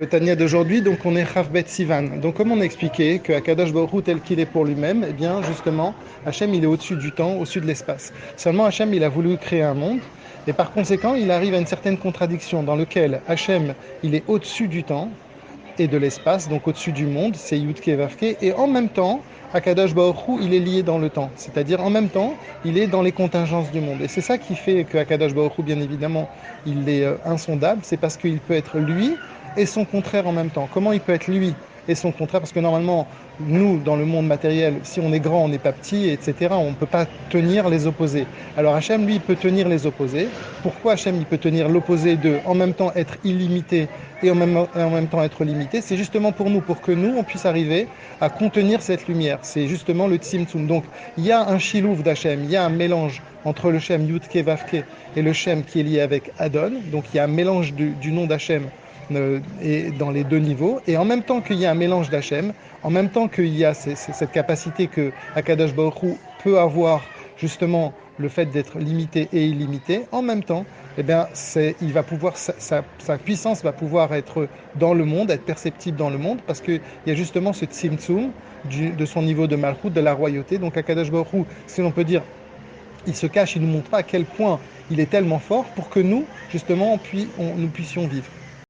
Le Tania d'aujourd'hui, donc on est Chavbet Sivan. Donc comme on a expliqué que Akadosh Baruch Hu tel qu'il est pour lui-même, eh bien justement, Hachem il est au-dessus du temps, au-dessus de l'espace. Seulement Hachem il a voulu créer un monde et par conséquent il arrive à une certaine contradiction dans lequel Hachem il est au-dessus du temps et de l'espace, donc au-dessus du monde, c'est Yudke Vavke, et en même temps, Akadosh Baruch Hu, il est lié dans le temps, c'est-à-dire en même temps, il est dans les contingences du monde. Et c'est ça qui fait que Akadosh Baruch Hu, bien évidemment, il est insondable, c'est parce qu'il peut être lui et son contraire en même temps. Comment il peut être lui et son contraire? Parce que normalement, nous, dans le monde matériel, si on est grand, on n'est pas petit, etc., on ne peut pas tenir les opposés. Alors Hachem, lui, il peut tenir les opposés. Pourquoi Hachem, il peut tenir l'opposé de en même temps être illimité et en même temps être limité? C'est justement pour nous, pour que nous, on puisse arriver à contenir cette lumière. C'est justement le Tzimtzum. Donc, il y a un chilouf d'Hachem, il y a un mélange entre le Shem Yudke Vavke et le Shem qui est lié avec Adon. Donc, il y a un mélange du nom d'Hachem et dans les deux niveaux. Et en même temps qu'il y a un mélange d'Hachem, en même temps qu'il y a cette capacité que Akadosh Baruch Hu peut avoir justement le fait d'être limité et illimité, en même temps, eh bien, il va pouvoir, sa puissance va pouvoir être dans le monde, être perceptible dans le monde, parce qu'il y a justement ce tzimtzum de son niveau de malchut, de la royauté. Donc, Akadosh Baruch Hu, si l'on peut dire, il se cache, il ne nous montre pas à quel point il est tellement fort pour que nous, justement, nous puissions vivre.